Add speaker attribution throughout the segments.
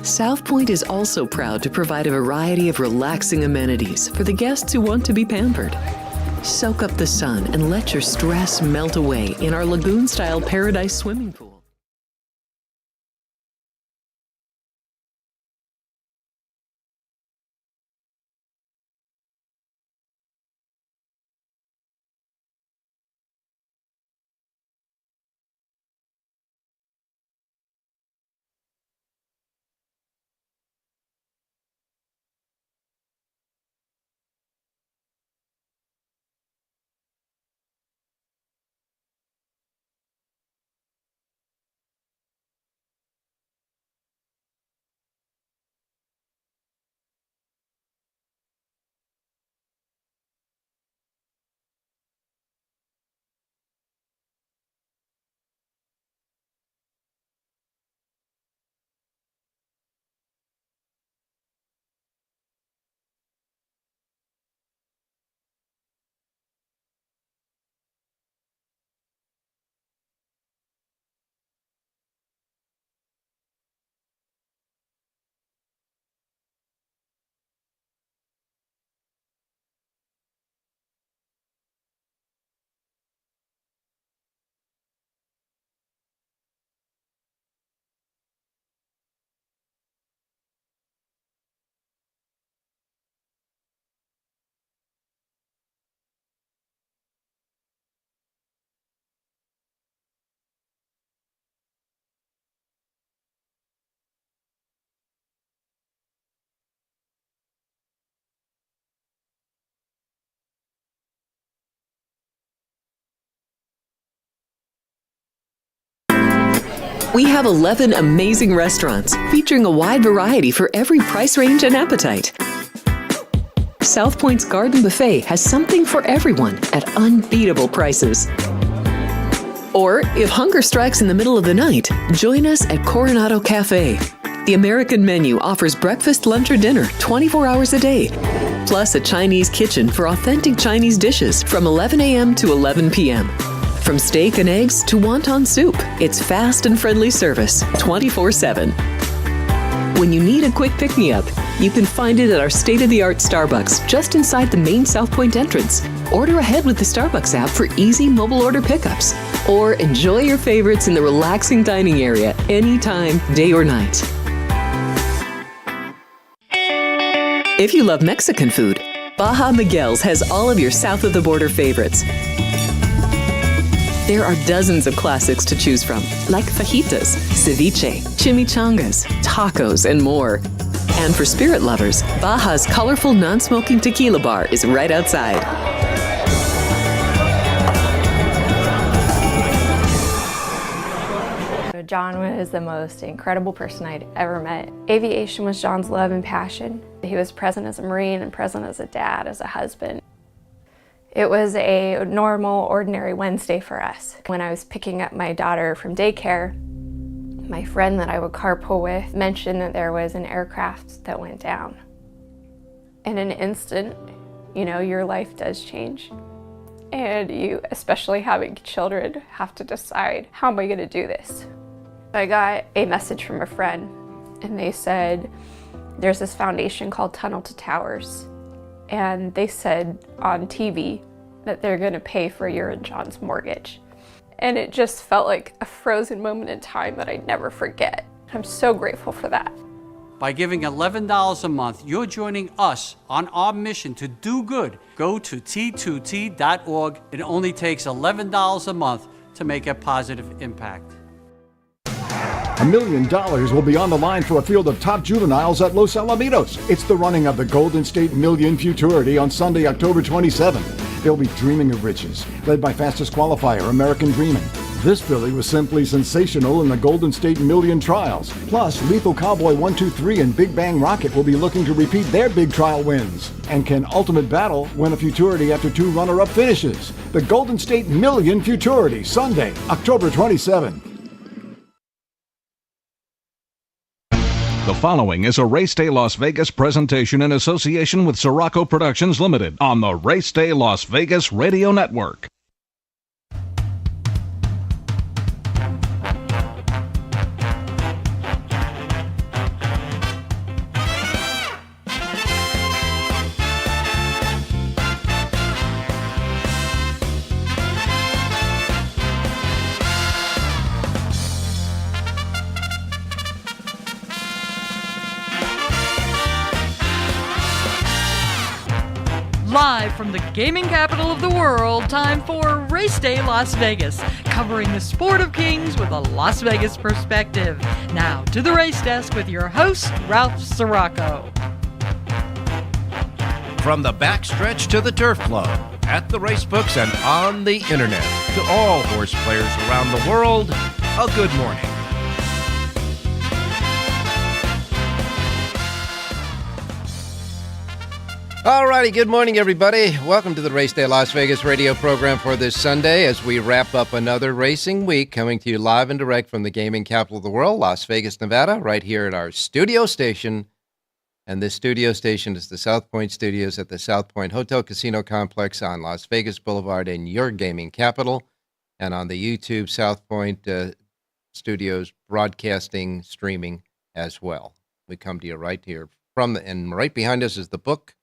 Speaker 1: South Point is also proud to provide a variety of relaxing amenities for the guests who want to be pampered. Soak up the sun and let your stress melt away in our lagoon-style paradise swimming pool. We have 11 amazing restaurants featuring a wide variety for every price range and appetite. South Point's Garden Buffet has something for everyone at unbeatable prices. Or, if hunger strikes in the middle of the night, join us at Coronado Cafe. The American menu offers breakfast, lunch, or dinner 24 hours a day, plus a Chinese kitchen for authentic Chinese dishes from 11 a.m. to 11 p.m. From steak and eggs to wonton soup, it's fast and friendly service 24/7. When you need a quick pick-me-up, you can find it at our state-of-the-art Starbucks just inside the main South Point entrance. Order ahead with the Starbucks app for easy mobile order pickups. Or enjoy your favorites in the relaxing dining area anytime, day or night. If you love Mexican food, Baja Miguel's has all of your south-of-the-border favorites. There are dozens of classics to choose from, like fajitas, ceviche, chimichangas, tacos, and more. And for spirit lovers, Baja's colorful non-smoking tequila bar is right outside.
Speaker 2: John was the most incredible person I'd ever met. Aviation was John's love and passion. He was present as a Marine and present as a dad, as a husband. It was a normal, ordinary Wednesday for us. When I was picking up my daughter from daycare, my friend that I would carpool with mentioned that there was an aircraft that went down. In an instant, you know, your life does change. And you, especially having children, have to decide, how am I gonna do this? I got a message from a friend, and they said, there's this foundation called Tunnel to Towers. And they said on TV that they're gonna pay for your and John's mortgage. And it just felt like a frozen moment in time that I'd never forget. I'm so grateful for that.
Speaker 3: By giving $11 a month, you're joining us on our mission to do good. Go to t2t.org. It only takes $11 a month to make a positive impact.
Speaker 4: $1 million will be on the line for a field of top juveniles at Los Alamitos. It's the running of the Golden State Million Futurity on Sunday, October 27th. They'll be dreaming of riches, led by fastest qualifier, American Dreaming. This filly was simply sensational in the Golden State Million trials. Plus, Lethal Cowboy 123 and Big Bang Rocket will be looking to repeat their big trial wins. And can Ultimate Battle win a Futurity after 2 runner-up finishes? The Golden State Million Futurity, Sunday, October 27th.
Speaker 5: The following is a Race Day Las Vegas presentation in association with Siraco Productions Limited on the Race Day Las Vegas Radio Network.
Speaker 6: Live from the gaming capital of the world, time for Race Day Las Vegas, covering the sport of kings with a Las Vegas perspective. Now to the race desk with your host, Ralph Siraco.
Speaker 7: From the backstretch to the turf club, at the race books and on the internet, to all horse players around the world, a good morning. All righty, good morning, everybody. Welcome to the Race Day Las Vegas radio program for this Sunday as we wrap up another racing week, coming to you live and direct from the gaming capital of the world, Las Vegas, Nevada, right here at our studio station. And this studio station is the South Point Studios at the South Point Hotel Casino Complex on Las Vegas Boulevard in your gaming capital, and on the YouTube South Point Studios broadcasting, streaming as well. We come to you right here and right behind us is the book.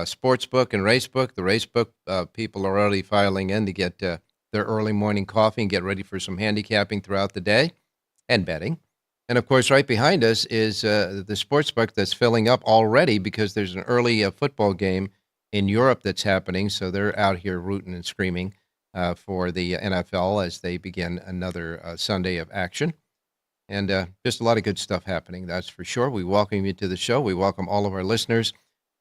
Speaker 7: Sports book and race book. The race book, people are already filing in to get their early morning coffee and get ready for some handicapping throughout the day and betting. And, of course, right behind us is the sports book that's filling up already because there's an early football game in Europe that's happening. So they're out here rooting and screaming for the NFL as they begin another Sunday of action. And just a lot of good stuff happening, that's for sure. We welcome you to the show. We welcome all of our listeners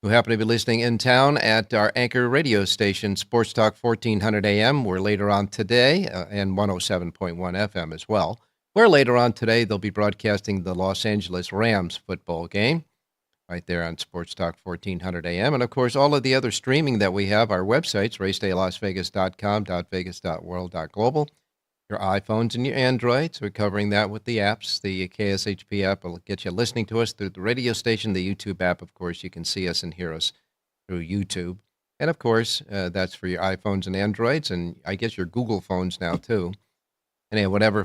Speaker 7: who happen to be listening in town at our anchor radio station, Sports Talk 1400 AM. We're later on today, and 107.1 FM as well. Where later on today, they'll be broadcasting the Los Angeles Rams football game right there on Sports Talk 1400 AM. And, of course, all of the other streaming that we have, our websites, racedaylasvegas.com, .vegas.world.global. Your iPhones and your Androids. We're covering that with the apps. The KSHP app will get you listening to us through the radio station. The YouTube app, of course, you can see us and hear us through YouTube. And, of course, that's for your iPhones and Androids, and I guess your Google phones now, too. And whatever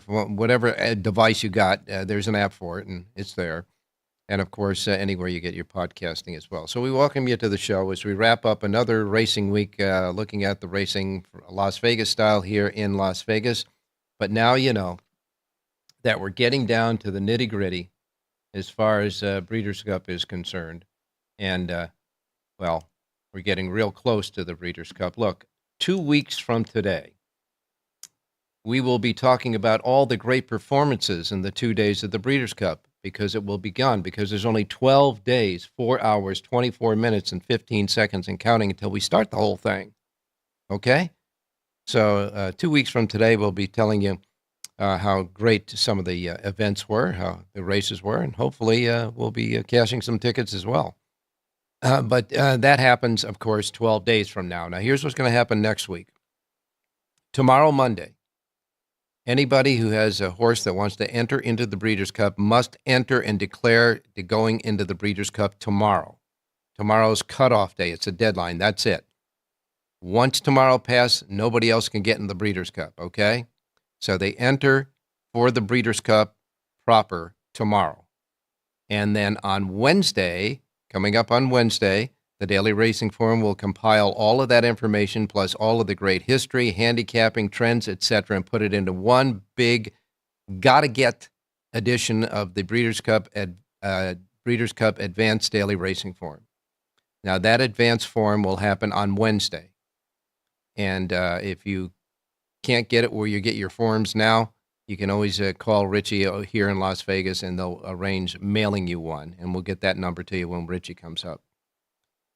Speaker 7: device you got, there's an app for it, and it's there. And, of course, anywhere you get your podcasting as well. So we welcome you to the show as we wrap up another racing week, looking at the racing Las Vegas style here in Las Vegas. But now you know that we're getting down to the nitty-gritty as far as Breeders' Cup is concerned. And, well, we're getting real close to the Breeders' Cup. Look, 2 weeks from today, we will be talking about all the great performances in the 2 days of the Breeders' Cup because it will be gone, because there's only 12 days, 4 hours, 24 minutes, and 15 seconds and counting until we start the whole thing. Okay? So 2 weeks from today, we'll be telling you how great some of the events were, how the races were, and hopefully we'll be cashing some tickets as well. But that happens, of course, 12 days from now. Now, here's what's going to happen next week. Tomorrow, Monday, anybody who has a horse that wants to enter into the Breeders' Cup must enter and declare going into the Breeders' Cup tomorrow. Tomorrow's cutoff day. It's a deadline. That's it. Once tomorrow passes, nobody else can get in the Breeders' Cup, okay? So they enter for the Breeders' Cup proper tomorrow. And then on Wednesday, coming up on Wednesday, the Daily Racing Forum will compile all of that information plus all of the great history, handicapping, trends, etc., and put it into one big gotta-get edition of the Breeders' Cup Advanced Daily Racing Forum. Now, that advanced forum will happen on Wednesday. And if you can't get it where you get your forms now, you can always call Richie here in Las Vegas, and they'll arrange mailing you one, and we'll get that number to you when Richie comes up.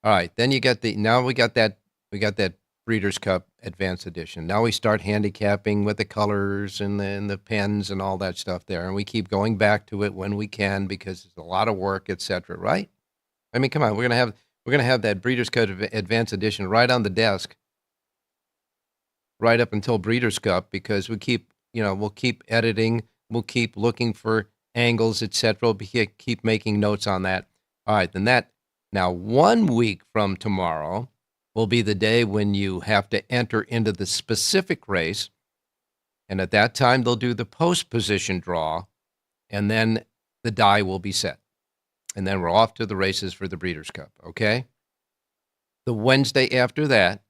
Speaker 7: All right, then we got that Breeders' Cup Advanced Edition. Now we start handicapping with the colors and the pens and all that stuff there, and we keep going back to it when we can because it's a lot of work, etc. Right? I mean, come on, we're gonna have that Breeders' Cup Advanced Edition right on the desk, right up until Breeders' Cup, because we'll keep editing, we'll keep looking for angles, etc. We'll keep making notes on that. All right, then now 1 week from tomorrow will be the day when you have to enter into the specific race, and at that time they'll do the post position draw, and then the die will be set. And then we're off to the races for the Breeders' Cup, okay? The Wednesday after that,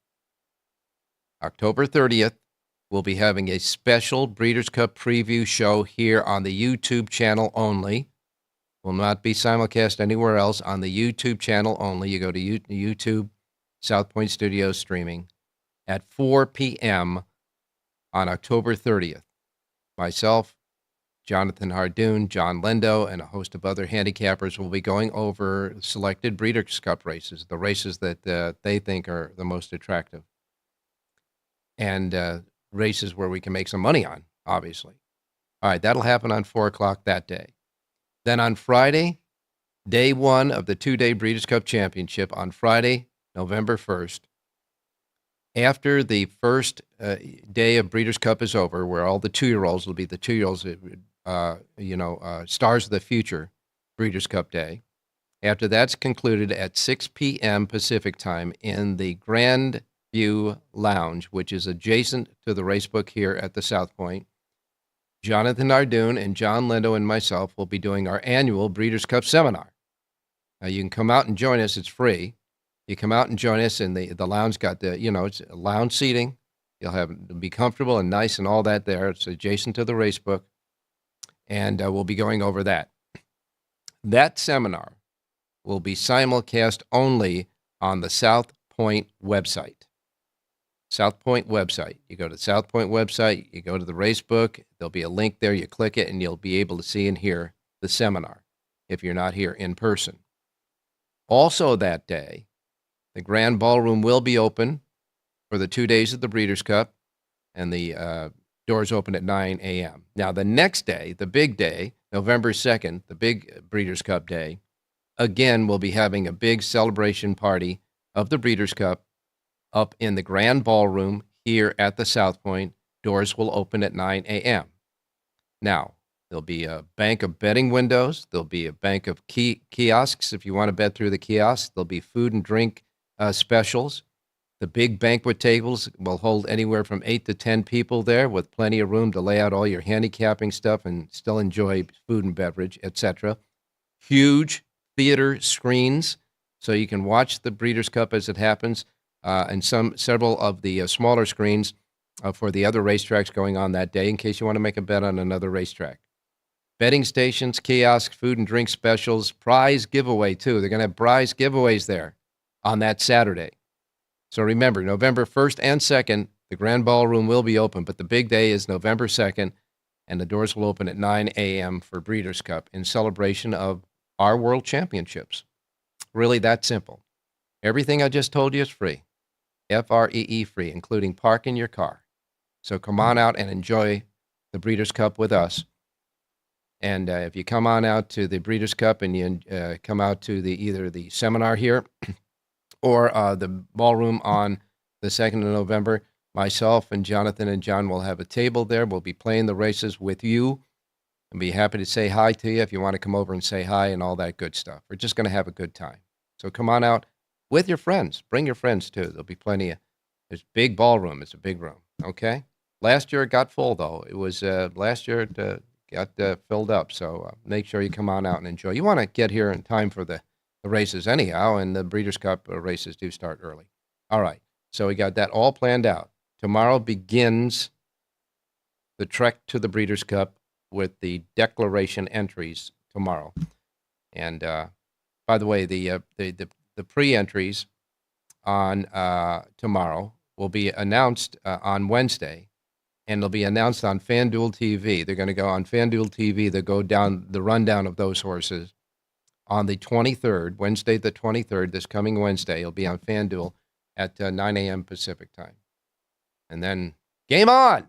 Speaker 7: October 30th, we'll be having a special Breeders' Cup preview show here on the YouTube channel only. Will not be simulcast anywhere else, on the YouTube channel only. You go to YouTube, South Point Studios streaming at 4 p.m. on October 30th. Myself, Jonathan Hardoon, John Lindo, and a host of other handicappers will be going over selected Breeders' Cup races, the races that they think are the most attractive, and races where we can make some money on, obviously. All right, that'll happen on 4 o'clock that day. Then on Friday, day one of the two-day Breeders' Cup Championship, on Friday, November 1st, after the first day of Breeders' Cup is over, where all the two-year-olds will be the two-year-olds, stars of the future Breeders' Cup Day. After that's concluded at 6 p.m. Pacific time in the Grand View Lounge, which is adjacent to the racebook here at the South Point, Jonathan Ardoon and John Lindo and myself will be doing our annual Breeders' Cup seminar. Now, you can come out and join us. It's free. You come out and join us, and the lounge got it's lounge seating. It'll be comfortable and nice and all that there. It's adjacent to the racebook, and we'll be going over that. That seminar will be simulcast only on the South Point website. South Point website. You go to the South Point website, you go to the racebook, there'll be a link there, you click it, and you'll be able to see and hear the seminar if you're not here in person. Also that day, the Grand Ballroom will be open for the 2 days of the Breeders' Cup, and the doors open at 9 a.m. Now, the next day, the big day, November 2nd, the big Breeders' Cup day, again, we'll be having a big celebration party of the Breeders' Cup up in the Grand Ballroom here at the South Point. Doors will open at 9 a.m. Now, there'll be a bank of betting windows. There'll be a bank of kiosks if you want to bet through the kiosks. There'll be food and drink specials. The big banquet tables will hold anywhere from 8 to 10 people there, with plenty of room to lay out all your handicapping stuff and still enjoy food and beverage, etc. Huge theater screens so you can watch the Breeders' Cup as it happens, and several of the smaller screens for the other racetracks going on that day in case you want to make a bet on another racetrack. Betting stations, kiosks, food and drink specials, prize giveaway too. They're going to have prize giveaways there on that Saturday. So remember, November 1st and 2nd, the Grand Ballroom will be open, but the big day is November 2nd, and the doors will open at 9 a.m. for Breeders' Cup in celebration of our World Championships. Really that simple. Everything I just told you is free. Free free, including parking your car. So come on out and enjoy the Breeders' Cup with us. And if you come on out to the Breeders' Cup and you come out to either the seminar here or the ballroom on the 2nd of November, myself and Jonathan and John will have a table there. We'll be playing the races with you and be happy to say hi to you if you want to come over and say hi and all that good stuff. We're just going to have a good time. So come on out with your friends. Bring your friends, too. There'll be plenty of... There's big ballroom. It's a big room, okay? Last year it got full, though. It was... last year it got filled up, so make sure you come on out and enjoy. You want to get here in time for the races anyhow, and the Breeders' Cup races do start early. All right, so we got that all planned out. Tomorrow begins the trek to the Breeders' Cup with the declaration entries tomorrow. And by the way, the pre-entries on tomorrow will be announced on Wednesday, and they'll be announced on FanDuel TV. They're going to go on FanDuel TV. They'll go down the rundown of those horses on the 23rd, Wednesday the 23rd, this coming Wednesday. It'll be on FanDuel at 9 a.m. Pacific time. And then game on!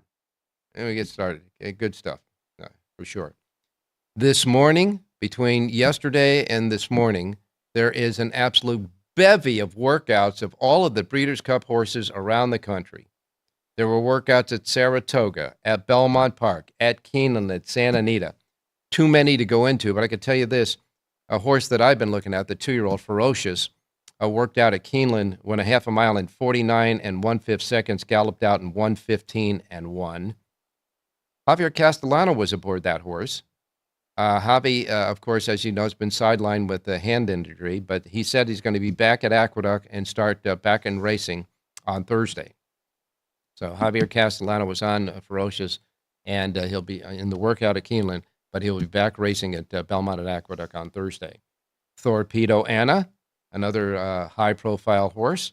Speaker 7: And we get started. Okay, good stuff, for sure. This morning, between yesterday and this morning, there is an absolute bevy of workouts of all of the Breeders' Cup horses around the country. There were workouts at Saratoga, at Belmont Park, at Keeneland, at Santa Anita. Too many to go into, but I can tell you this. A horse that I've been looking at, the 2-year-old Ferocious, worked out at Keeneland, went a half a mile in 49 and 1/5 seconds, galloped out in 1:15 and 1. Javier Castellano was aboard that horse. Javi, of course, as you know, has been sidelined with the hand injury, but he said he's going to be back at Aqueduct and start back in racing on Thursday. So Javier Castellano was on Ferocious, and he'll be in the workout at Keeneland, but he'll be back racing at Belmont at Aqueduct on Thursday. Torpedo Anna, another high-profile horse,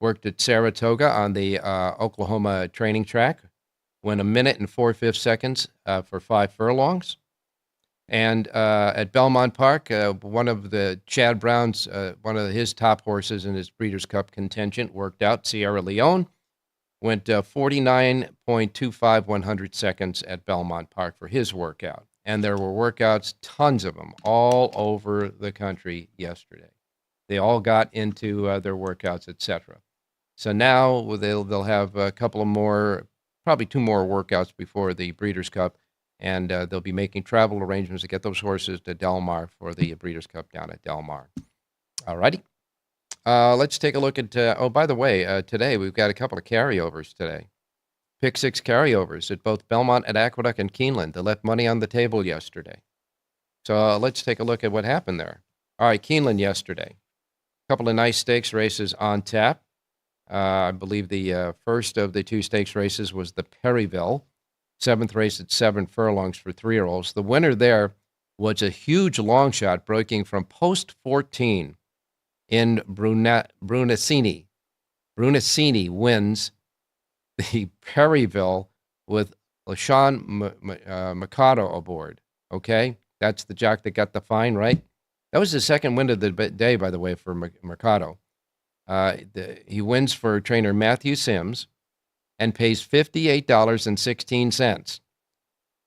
Speaker 7: worked at Saratoga on the Oklahoma training track, went 1 minute and 4/5 seconds for 5 furlongs. And at Belmont Park, one of the Chad Brown's, one of his top horses in his Breeders' Cup contingent worked out, Sierra Leone, went 49.25 100 seconds at Belmont Park for his workout. And there were workouts, tons of them, all over the country yesterday. They all got into their workouts, etc. So now they'll have a couple of more, probably 2 more workouts before the Breeders' Cup, and they'll be making travel arrangements to get those horses to Del Mar for the Breeders' Cup down at Del Mar. All righty. Let's take a look at, oh, by the way, today we've got a couple of carryovers today. Pick 6 carryovers at both Belmont at Aqueduct and Keeneland. They left money on the table yesterday. So let's take a look at what happened there. All right, Keeneland yesterday. A couple of nice stakes races on tap. I believe the first of the 2 stakes races was the Perryville. 7th race at 7 furlongs for 3-year-olds. The winner there was a huge long shot breaking from post 14 in Brunacini. Brunacini wins the Perryville with LaShawn Mercado aboard. Okay? That's the jock that got the fine, right? That was the second win of the day, by the way, for Mercado. He wins for trainer Matthew Sims and pays $58.16.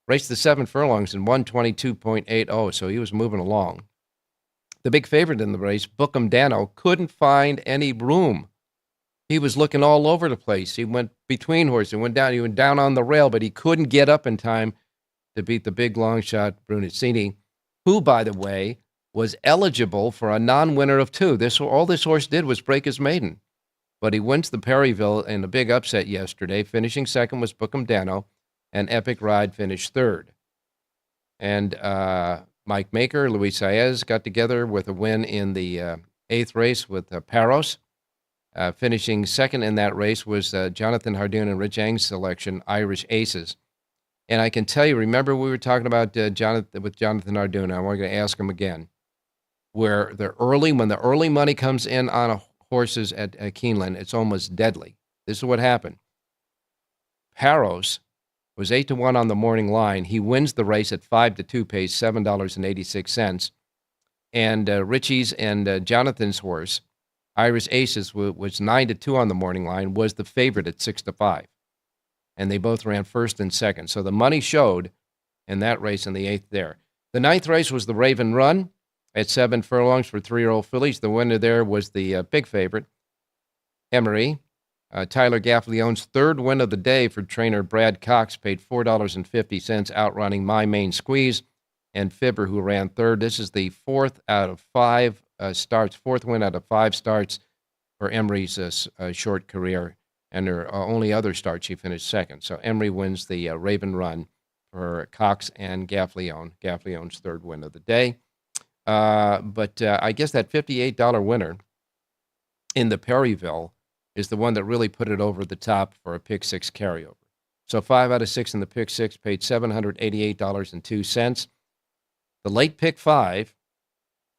Speaker 7: Raced the 7 furlongs in 122.80, so he was moving along. The big favorite in the race, Bookham Dano, couldn't find any room. He was looking all over the place. He went between horses. He went down on the rail, but he couldn't get up in time to beat the big long shot Brunacini, who, by the way, was eligible for a non-winner of 2. All this horse did was break his maiden. But he wins the Perryville in a big upset yesterday. Finishing second was Bookham Dano, and Epic Ride finished 3rd. And Mike Maker, Luis Saez got together with a win in the 8th race with Paros. Finishing second in that race was Jonathan Hardoon and Rich Ang's selection, Irish Aces. And I can tell you, remember we were talking about Jonathan Hardoon. I want to ask him again. Where when the early money comes in on horses at Keeneland, it's almost deadly. This is what happened. Paros was 8-1 on the morning line. He wins the race at 5-2, pays $7.86. And Richie's and Jonathan's horse, Irish Aces, was 9-2 on the morning line, was the favorite at 6-5. And they both ran first and second. So the money showed in that race in the 8th there. The 9th race was the Raven Run at 7 furlongs for 3-year-old fillies. The winner there was the big favorite, Emery. Tyler Gaffleone's 3rd win of the day for trainer Brad Cox, paid $4.50, outrunning My Main Squeeze and Fibber, who ran 3rd. This is the 4th out of 5 starts, 4th win out of 5 starts for Emery's short career. And her only other start, she finished 2nd. So Emery wins the Raven Run for Cox and Gaffleone. Gaffleone's 3rd win of the day. But I guess that $58 winner in the Perryville is the one that really put it over the top for a Pick 6 carryover. So 5 out of 6 in the Pick 6 paid $788.02. The late Pick 5,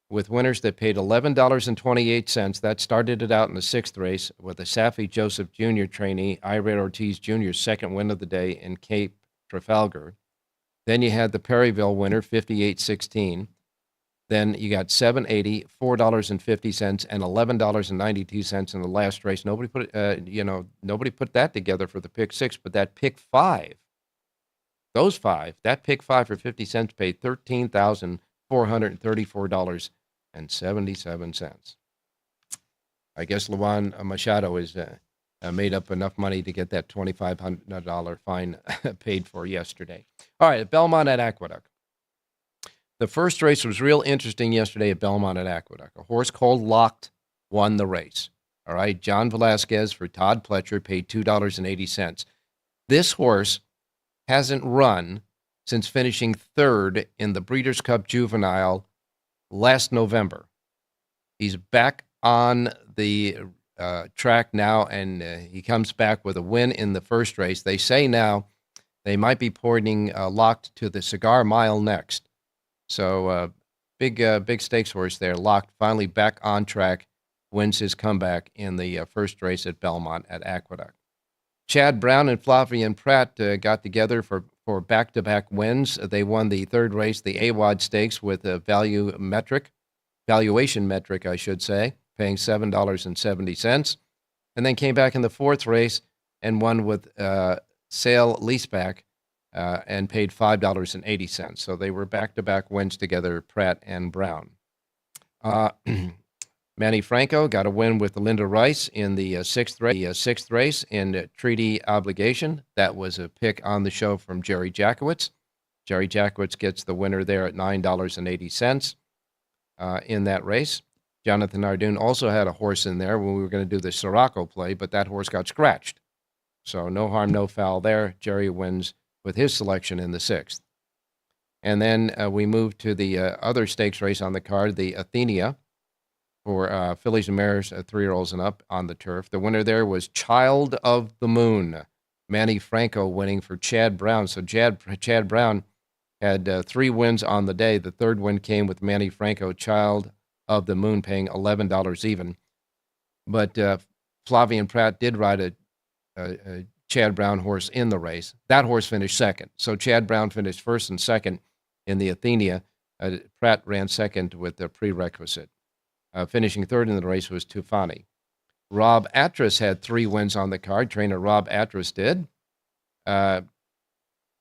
Speaker 7: with winners that paid $11.28, that started it out in the 6th race with a Safi Joseph Jr. trainee, Ira Ortiz Jr.'s 2nd win of the day in Cape Trafalgar. Then you had the Perryville winner, $58.16. Then you got $7.80, $4.50, and $11.92 in the last race. Nobody put that together for the Pick 6, but that Pick 5, that Pick 5 for 50 cents paid $13,434.77. I guess Luan Machado is made up enough money to get that $2,500 fine paid for yesterday. All right, at Belmont at Aqueduct. The first race was real interesting yesterday at Belmont at Aqueduct. A horse called Locked won the race. All right, John Velasquez for Todd Pletcher paid $2.80. This horse hasn't run since finishing 3rd in the Breeders' Cup Juvenile last November. He's back on the track now, and he comes back with a win in the first race. They say now they might be pointing Locked to the Cigar Mile next. So big stakes horse there, Locked, finally back on track wins his comeback in the first race at Belmont at Aqueduct. Chad Brown and Flavien Prat got together for back-to-back wins. They won the third race, the AWOD Stakes, with a valuation metric, I should say, paying $7.70, and then came back in the fourth race and won with sale leaseback and paid $5.80. So they were back-to-back wins together, Pratt and Brown. Manny Franco got a win with Linda Rice in the sixth race in Treaty Obligation. That was a pick on the show from Jerry Jackowitz. Jerry Jackowitz gets the winner there at $9.80 in that race. Jonathan Ardoon also had a horse in there when we were going to do the Siraco play, but that horse got scratched. So no harm, no foul there. Jerry wins with his selection in the sixth. And then we move to the other stakes race on the card, the Athenia, for fillies and mares, 3-year-olds and up on the turf. The winner there was Child of the Moon, Manny Franco winning for Chad Brown. So Chad Brown had 3 wins on the day. The third win came with Manny Franco, Child of the Moon, paying $11 even. But Flavien Prat did ride a Chad Brown horse in the race. That horse finished second. So Chad Brown finished first and second in the Athenia. Pratt ran second with the prerequisite. Finishing third in the race was Tufani. Rob Atras had 3 wins on the card. Trainer Rob Atras did.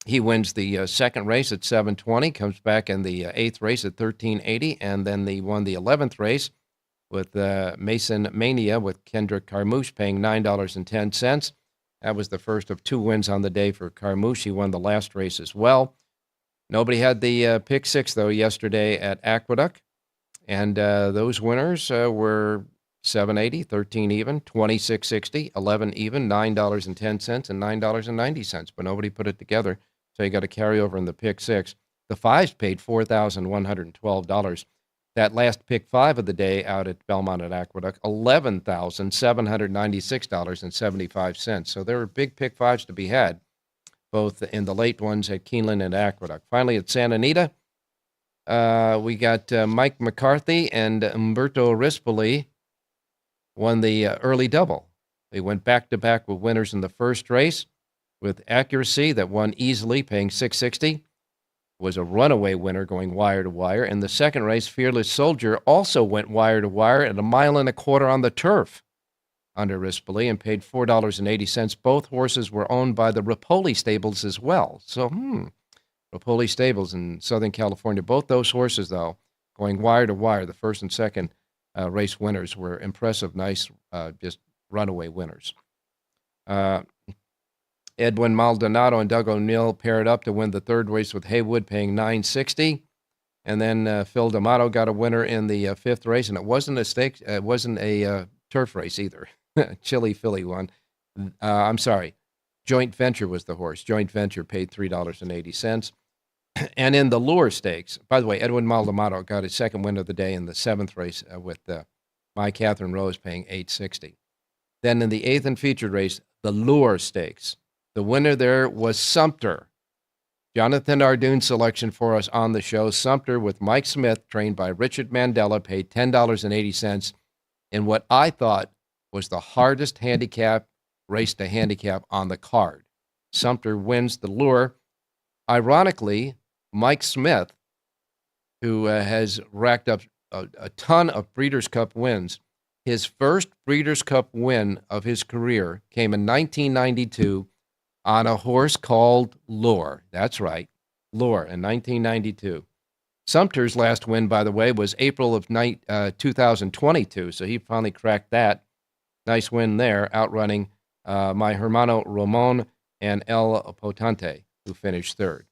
Speaker 7: He wins the second race at $7.20, comes back in the 8th race at $13.80, and then he won the 11th race with Mason Mania with Kendrick Carmouche, paying $9.10. That was the first of 2 wins on the day for Carmouche. He won the last race as well. Nobody had the pick 6, though, yesterday at Aqueduct. And those winners were $7.80, 13 even, 26.60, 11 even, $9.10, and $9.90. But nobody put it together, so you got to carry over in the pick 6. The 5s paid $4,112. That last pick 5 of the day out at Belmont at Aqueduct, $11,796.75. So there were big pick 5s to be had, both in the late ones at Keeneland and Aqueduct. Finally, at Santa Anita, we got Mike McCarthy and Umberto Rispoli won the early double. They went back-to-back with winners in the first race with Accuracy that won easily, paying $6.60. Was a runaway winner going wire to wire. In the second race, Fearless Soldier also went wire to wire at 1.25 miles on the turf under Rispoli and paid $4.80. Both horses were owned by the Rapoli stables as well. So, Rapoli Stables in Southern California. Both those horses, though, going wire to wire, the first and second race winners were impressive, nice, just runaway winners. Edwin Maldonado and Doug O'Neill paired up to win the third race with Haywood, paying $9.60. And then Phil D'Amato got a winner in the fifth race, and it wasn't a stake. It wasn't a turf race either. Chili Philly won. I'm sorry. Joint Venture was the horse. Joint Venture paid $3.80. And in the Lure Stakes, by the way, Edwin Maldonado got his second win of the day in the seventh race with My Catherine Rose paying $8.60. Then in the eighth and featured race, the Lure Stakes, the winner there was Sumter. Jonathan Ardoon's selection for us on the show. Sumter with Mike Smith, trained by Richard Mandela, paid $10.80 in what I thought was the hardest handicap race to handicap on the card. Sumter wins the Lure. Ironically, Mike Smith, who has racked up a ton of Breeders' Cup wins, his first Breeders' Cup win of his career came in 1992 on a horse called Lure. That's right, Lure in 1992. Sumter's last win, by the way, was April of 2022, so he finally cracked that. Nice win there, outrunning My Hermano Ramon and El Potente, who finished third.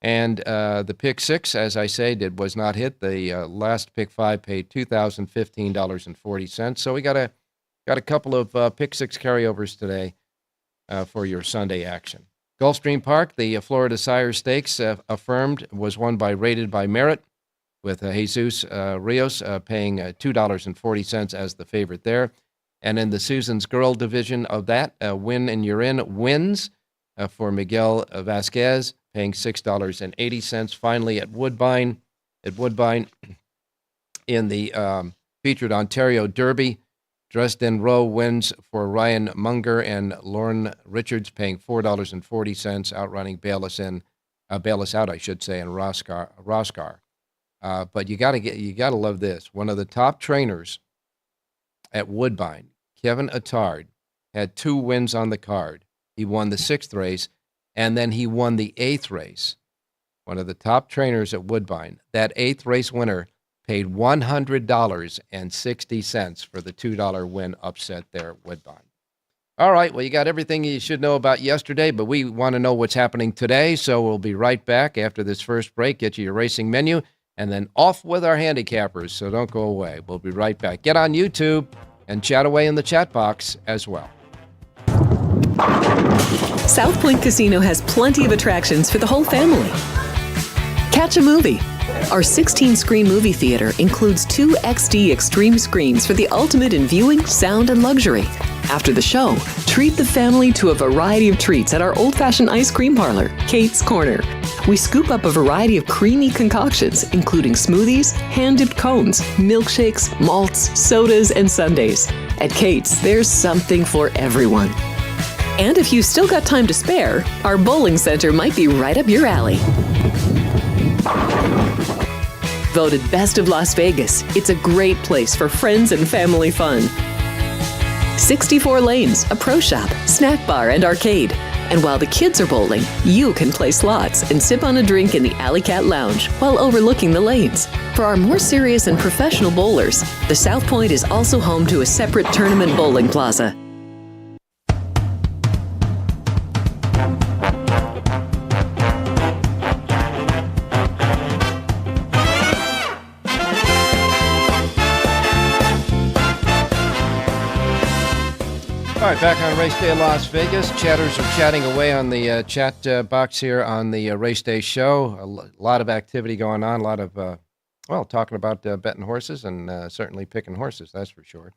Speaker 7: And the pick six, as I say, was not hit. The last pick five paid $2,015.40. So we got a couple of pick six carryovers today for your Sunday action. Gulfstream Park, the Florida Sire Stakes, affirmed, was won by Rated by Merit, with Jesus Rios paying $2.40 as the favorite there. And in the Susan's Girl division of that, Win and You're In wins for Miguel Vasquez, paying $6.80. Finally, at Woodbine in the featured Ontario Derby, Dresden Row wins for Ryan Munger and Lauren Richards, paying $4.40, outrunning Bayless Out, I should say, and Roskar. But you gotta love this. One of the top trainers at Woodbine, Kevin Attard, had 2 wins on the card. He won the 6th race, and then he won the 8th race. One of the top trainers at Woodbine. That 8th race winner paid $100.60 for the $2 win upset there at Woodbine. All right, well, you got everything you should know about yesterday, but we want to know what's happening today, so we'll be right back after this first break, get you your racing menu, and then off with our handicappers, so don't go away. We'll be right back. Get on YouTube and chat away in the chat box as well.
Speaker 1: South Point Casino has plenty of attractions for the whole family. Catch a movie. Our 16-screen movie theater includes 2 XD Extreme screens for the ultimate in viewing, sound, and luxury. After the show, treat the family to a variety of treats at our old-fashioned ice cream parlor, Kate's Corner. We scoop up a variety of creamy concoctions, including smoothies, hand-dipped cones, milkshakes, malts, sodas, and sundaes. At Kate's, there's something for everyone. And if you've still got time to spare, our bowling center might be right up your alley. Voted Best of Las Vegas, it's a great place for friends and family fun. 64 lanes, a pro shop, snack bar, and arcade. And while the kids are bowling, you can play slots and sip on a drink in the Alley Cat Lounge while overlooking the lanes. For our more serious and professional bowlers, the South Point is also home to a separate tournament bowling plaza.
Speaker 7: All right, back on Race Day Las Vegas. Chatters are chatting away on the chat box here on the Race Day show. A lot of activity going on, a lot of, talking about betting horses and certainly picking horses, that's for sure.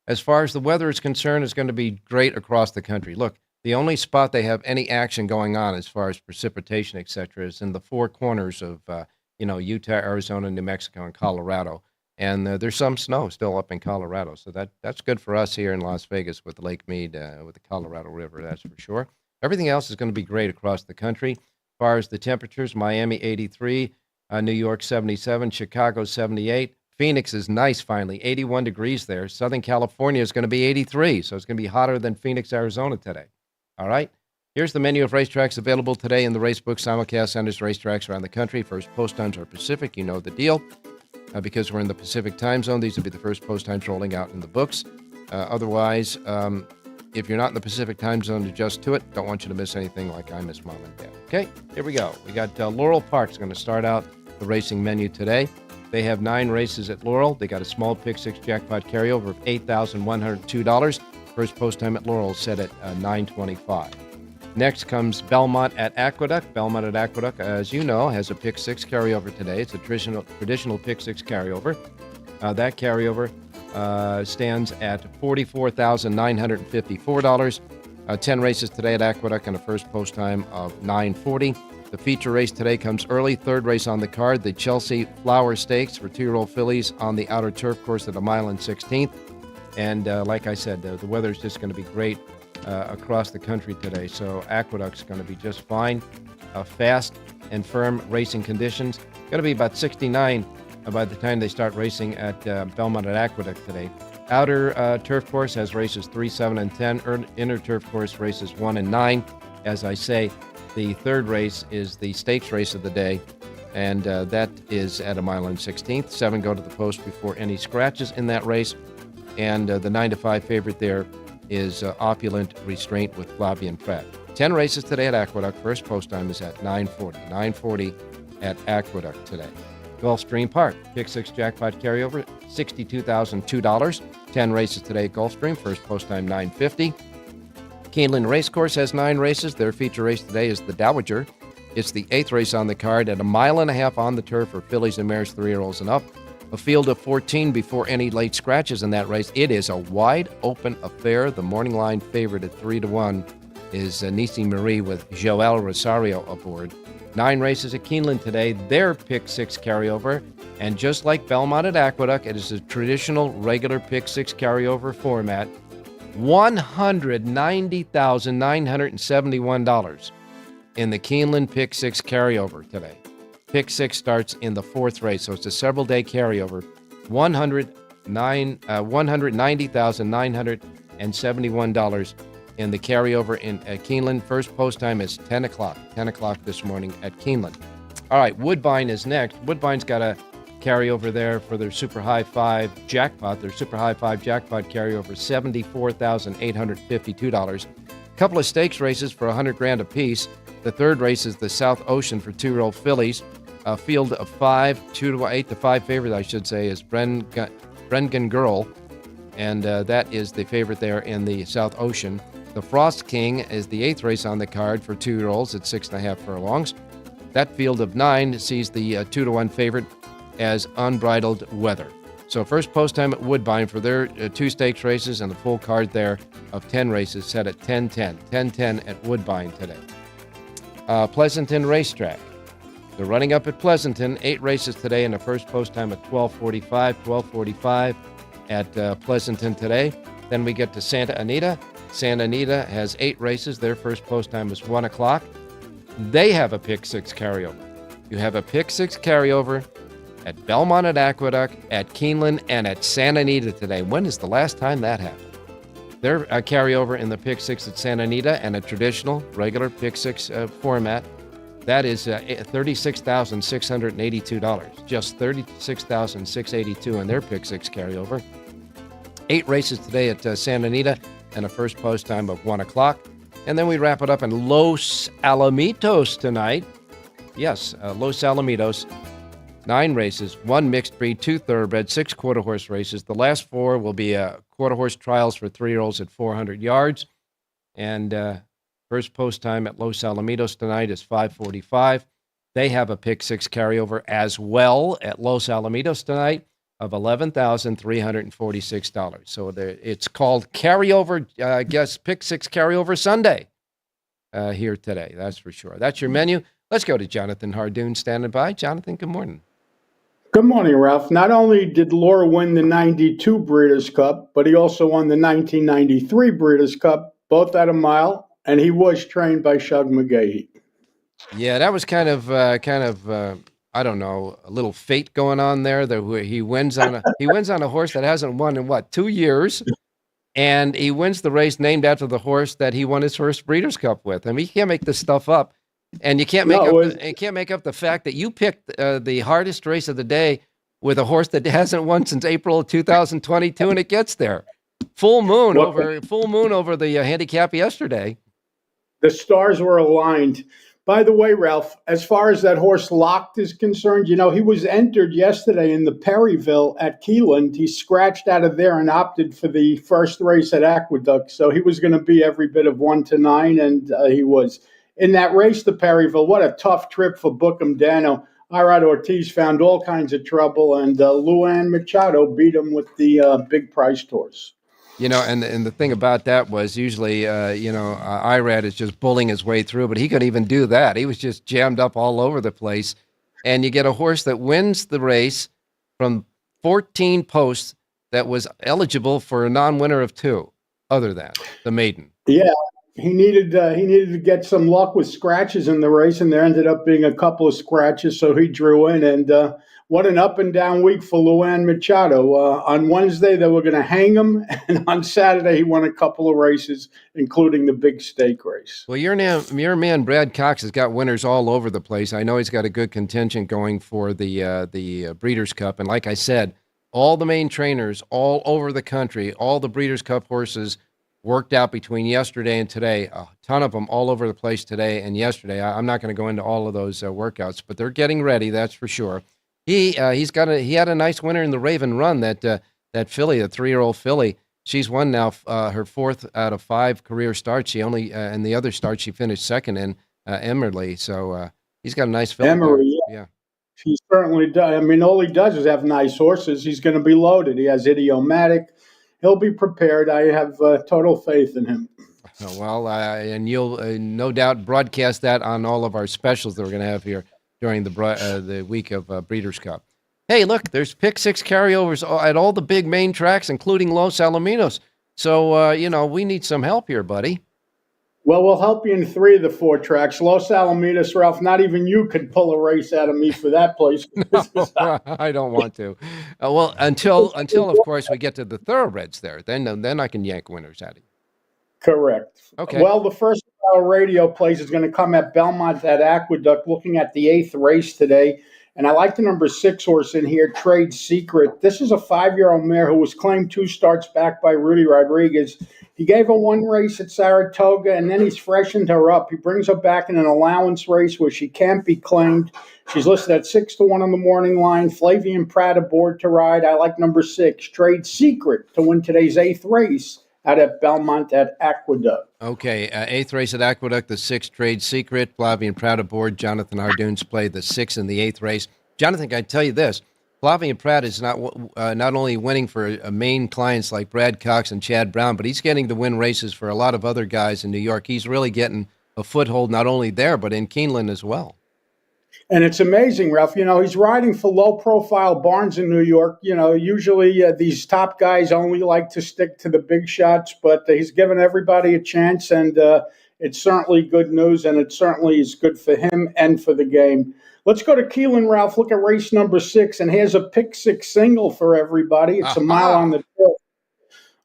Speaker 7: As far as the weather is concerned, it's going to be great across the country. Look, the only spot they have any action going on as far as precipitation, et cetera, is in the 4 corners of, Utah, Arizona, New Mexico, and Colorado. And there's some snow still up in Colorado, so that's good for us here in Las Vegas with Lake Mead, with the Colorado River, that's for sure. Everything else is going to be great across the country. As far as the temperatures, Miami 83, New York 77, Chicago 78. Phoenix is nice finally, 81 degrees there. Southern California is going to be 83, so it's going to be hotter than Phoenix, Arizona today. All right, here's the menu of racetracks available today in the Racebook simulcast centers, racetracks around the country. First post times are Pacific, you know the deal. Because we're in the Pacific time zone, these will be the first post times rolling out in the books. Otherwise, if you're not in the Pacific time zone, adjust to it. Don't want you to miss anything like I miss Mom and Dad. Okay, here we go. We got Laurel Park's going to start out the racing menu today. They have 9 races at Laurel. They got a small pick 6 jackpot carryover of $8,102. First post time at Laurel set at $9.25. Next comes Belmont at Aqueduct. Belmont at Aqueduct, as you know, has a pick 6 carryover today. It's a traditional pick 6 carryover. That carryover stands at $44,954. 10 races today at Aqueduct and a first post time of $9.40. The feature race today comes early. 3rd race on the card, the Chelsea Flower Stakes for 2-year-old fillies on the outer turf course at a mile and 16th. And like I said, the weather is just going to be great across the country today, so Aqueduct's going to be just fine. Fast and firm racing conditions. Going to be about 69 by the time they start racing at Belmont at Aqueduct today. Outer turf course has races 3, 7, and 10. Inner turf course races 1 and 9. As I say, the 3rd race is the stakes race of the day, and that is at a mile and 16th. 7 go to the post before any scratches in that race, and the 9-5 favorite there is Opulent Restraint with Flavien Prat. 10 races today at Aqueduct. First post time is at 9:40. 9:40 at Aqueduct today. Gulfstream Park, pick 6 jackpot carryover, $62,002. 10 races today at Gulfstream. First post time 9:50. Keeneland Racecourse has 9 races. Their feature race today is the Dowager. It's the 8th race on the card at a mile and a half on the turf for fillies and mares 3-year-olds and up. A field of 14 before any late scratches in that race. It is a wide-open affair. The morning line favorite at 3-1 is Nisi Marie with Joel Rosario aboard. 9 races at Keeneland today. Their Pick 6 carryover. And just like Belmont at Aqueduct, it is a traditional regular Pick 6 carryover format. $190,971 in the Keeneland Pick 6 carryover today. Pick 6 starts in the 4th race, so it's a several-day carryover. $190,971 in the carryover at Keeneland. First post time is 10 o'clock. 10 o'clock this morning at Keeneland. All right, Woodbine is next. Woodbine's got a carryover there for their Super High 5 jackpot. Their Super High 5 jackpot carryover, $74,852. A couple of stakes races for $100,000 apiece. The third race is the South Ocean for 2-year-old fillies. A field of 5, 8 to 5 favorite, I should say, is Brengan Girl. And that is the favorite there in the South Ocean. The Frost King is the 8th race on the card for 2-year-olds at 6.5 furlongs. That field of 9 sees the 2-to-1 favorite as Unbridled Weather. So first post time at Woodbine for their 2 stakes races and the full card there of 10 races set at 10:10. 10:10 at Woodbine today. Pleasanton Racetrack. They're running up at Pleasanton. 8 races today and the first post time at 12:45. 12:45 at Pleasanton today. Then we get to Santa Anita. Santa Anita has 8 races. Their first post time is 1 o'clock. They have a Pick 6 carryover. You have a Pick 6 carryover at Belmont at Aqueduct, at Keeneland, and at Santa Anita today. When is the last time that happened? They're a carryover in the Pick 6 at Santa Anita and a traditional, regular Pick 6 format. That is $36,682. Just $36,682 in their Pick 6 carryover. 8 races today at Santa Anita and a first post time of 1 o'clock. And then we wrap it up in Los Alamitos tonight. Yes, Los Alamitos. 9 races, 1 mixed breed, 2 thoroughbred, 6 quarter horse races. The last 4 will be quarter horse trials for 3-year-olds at 400 yards. And first post time at Los Alamitos tonight is 5:45. They have a Pick 6 carryover as well at Los Alamitos tonight of $11,346. So it's called carryover, Pick 6 carryover Sunday here today. That's for sure. That's your menu. Let's go to Jonathan Hardoon standing by. Jonathan, good morning.
Speaker 8: Good morning, Ralph. Not only did Laura win the 92 Breeders' Cup, but he also won the 1993 Breeders' Cup, both at a mile, and he was trained by Shug McGahee.
Speaker 7: Yeah, that was kind of I don't know, a little fate going on there. He wins on a horse that hasn't won in 2 years, and he wins the race named after the horse that he won his first Breeders' Cup with. I mean, you can't make this stuff up. And you can't make up the fact that you picked the hardest race of the day with a horse that hasn't won since April of 2022, and it gets there. Full moon over the handicap yesterday.
Speaker 8: The stars were aligned. By the way, Ralph, as far as that horse Locked is concerned, he was entered yesterday in the Perryville at Keeneland. He scratched out of there and opted for the first race at Aqueduct. So he was going to be every bit of 1 to 9, and he was. In that race to Perryville, what a tough trip for Bookham Dano. Irad Ortiz found all kinds of trouble, and Luan Machado beat him with the big price horse.
Speaker 7: And the thing about that was usually, Irad is just bullying his way through, but he couldn't even do that. He was just jammed up all over the place. And you get a horse that wins the race from 14 posts that was eligible for a non-winner of 2, other than the maiden.
Speaker 8: Yeah. He needed to get some luck with scratches in the race, and there ended up being a couple of scratches, so he drew in. And what an up and down week for Luan Machado. On Wednesday, they were going to hang him, and on Saturday, he won a couple of races, including the big stake race.
Speaker 7: Well, your man Brad Cox has got winners all over the place. I know he's got a good contingent going for the Breeders' Cup, and like I said, all the main trainers all over the country, all the Breeders' Cup horses worked out between yesterday and today. A ton of them all over the place today and yesterday. I'm not going to go into all of those workouts, but they're getting ready. That's for sure. He had a nice winner in the Raven Run. That filly, the 3-year-old filly, she's won now her 4th out of 5 career starts. She only in the other start she finished second in Emerly. So he's got a nice filly.
Speaker 8: Emery, yeah. He certainly does. I mean, all he does is have nice horses. He's going to be loaded. He has Idiomatic. He'll be prepared. I have total faith in him.
Speaker 7: Oh, well, and you'll no doubt broadcast that on all of our specials that we're going to have here during the week of Breeders' Cup. Hey, look, there's pick six carryovers at all the big main tracks, including Los Alamitos. So, we need some help here, buddy.
Speaker 8: Well, we'll help you in 3 of the 4 tracks. Los Alamitos, Ralph, not even you could pull a race out of me for that place.
Speaker 7: No, I don't want to. Well, until of course we get to the thoroughbreds there, then I can yank winners out of you.
Speaker 8: Correct.
Speaker 7: Okay.
Speaker 8: Well, the first radio place is going to come at Belmont at Aqueduct, looking at the 8th race today. And I like the number 6 horse in here, Trade Secret. This is a 5-year-old mare who was claimed 2 starts back by Rudy Rodriguez. He gave her 1 race at Saratoga, and then he's freshened her up. He brings her back in an allowance race where she can't be claimed. She's listed at 6-1 on the morning line. Flavian Pratt aboard to ride. I like number 6, Trade Secret, to win today's 8th race out at Belmont at Aqueduct.
Speaker 7: Okay, 8th race at Aqueduct, the 6th Trade Secret. Flavian Pratt aboard. Jonathan Hardoon's played the 6th in the 8th race. Jonathan, I tell you this. Flavian Pratt is not only winning for main clients like Brad Cox and Chad Brown, but he's getting to win races for a lot of other guys in New York. He's really getting a foothold not only there, but in Keeneland as well.
Speaker 8: And it's amazing, Ralph. He's riding for low-profile barns in New York. Usually these top guys only like to stick to the big shots, but he's given everybody a chance, and it's certainly good news, and it certainly is good for him and for the game. Let's go to Keeneland, Ralph. Look at race number 6, and here's a pick 6 single for everybody. It's a mile on the turf.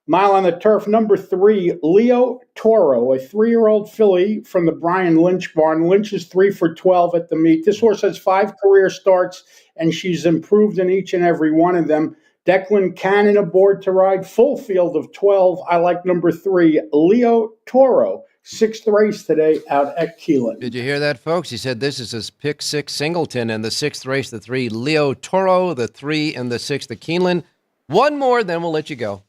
Speaker 8: Mile on the turf, number 3, Leo Toro, a 3-year-old filly from the Brian Lynch barn. Lynch is 3 for 12 at the meet. This horse has 5 career starts, and she's improved in each and every one of them. Declan Cannon aboard to ride, full field of 12. I like number 3, Leo Toro. 6th race today out at Keeneland.
Speaker 7: Did you hear that, folks? He said this is his pick 6 singleton, and the 6th race, the 3, Leo Toro, the 3 and the 6th at Keeneland. One more, then we'll let you go.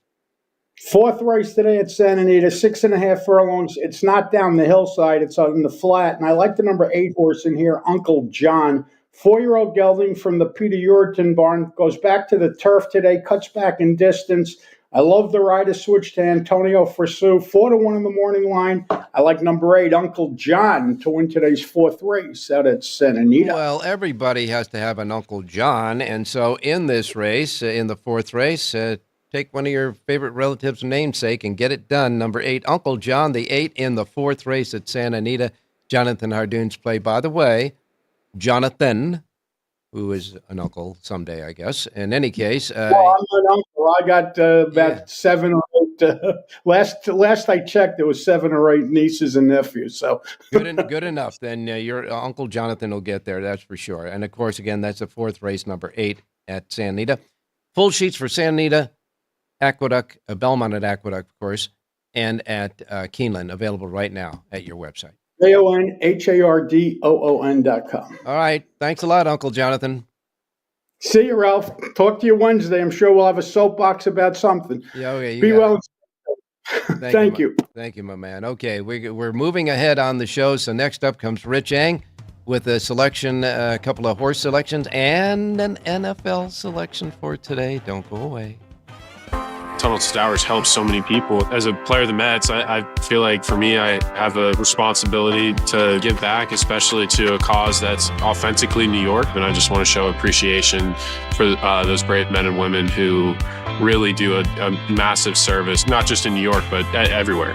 Speaker 8: 4th race today at Santa Anita, 6.5 furlongs. It's not down the hillside. It's on the flat. And I like the number 8 horse in here, Uncle John. 4-year-old gelding from the Peter Uriton barn. Goes back to the turf today, cuts back in distance. I love the rider switch to Antonio Frasu. 4-1 in the morning line. I like number 8, Uncle John, to win today's 4th race out at Santa Anita.
Speaker 7: Well, everybody has to have an Uncle John. And so in this race, in the 4th race, take one of your favorite relatives' namesake and get it done. Number 8, Uncle John, the 8 in the 4th race at Santa Anita. Jonathan Hardoon's play, by the way, Jonathan, who is an uncle someday, I guess. In any case.
Speaker 8: Well, I'm an uncle. I got about 7 or 8. Last I checked, there was 7 or 8 nieces and nephews. So
Speaker 7: good enough. Then your Uncle Jonathan will get there, that's for sure. And, of course, again, that's the 4th race, number 8 at Santa Anita. Full sheets for Santa Anita, Aqueduct, Belmont at Aqueduct, of course, and at Keeneland, available right now at your website.
Speaker 8: AONHARDOON.com.
Speaker 7: All right. Thanks a lot, Uncle Jonathan.
Speaker 8: See you, Ralph. Talk to you Wednesday. I'm sure we'll have a soapbox about something.
Speaker 7: Yeah, okay.
Speaker 8: Be well.
Speaker 7: Thank you. Thank you, my man. Okay, we're moving ahead on the show. So next up comes Rich Eng with a selection, a couple of horse selections, and an NFL selection for today. Don't go away.
Speaker 9: Tunnel to Towers helps so many people. As a player of the Mets, I feel like for me, I have a responsibility to give back, especially to a cause that's authentically New York. And I just want to show appreciation for those brave men and women who really do a massive service, not just in New York, but everywhere.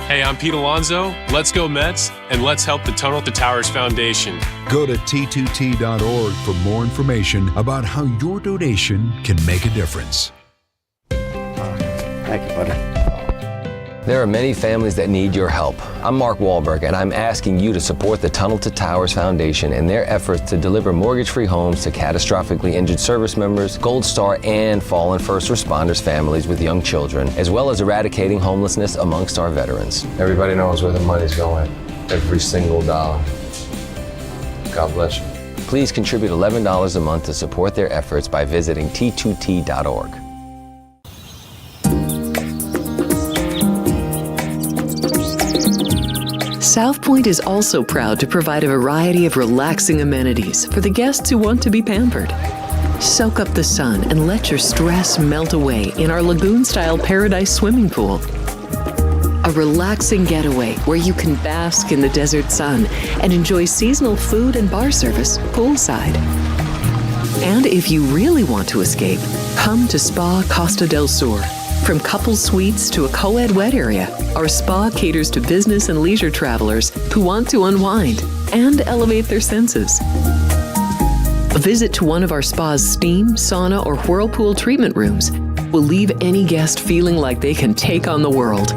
Speaker 9: Hey, I'm Pete Alonso. Let's go Mets, and let's help the Tunnel to Towers Foundation.
Speaker 10: Go to T2T.org for more information about how your donation can make a difference.
Speaker 7: Thank you, buddy.
Speaker 11: There are many families that need your help. I'm Mark Wahlberg, and I'm asking you to support the Tunnel to Towers Foundation in their efforts to deliver mortgage-free homes to catastrophically injured service members, Gold Star, and fallen first responders families with young children, as well as eradicating homelessness amongst our veterans. Everybody knows where the money's going. Every single dollar. God bless you. Please contribute $11 a month to support their efforts by visiting T2T.org.
Speaker 1: South Point is also proud to provide a variety of relaxing amenities for the guests who want to be pampered. Soak up the sun and let your stress melt away in our lagoon-style paradise swimming pool. a relaxing getaway where you can bask in the desert sun and enjoy seasonal food and bar service poolside. And if you really want to escape, come to Spa Costa del Sur. From couple suites to a co-ed wet area, our spa caters to business and leisure travelers who want to unwind and elevate their senses. A visit to one of our spa's steam, sauna, or whirlpool treatment rooms will leave any guest feeling like they can take on the world.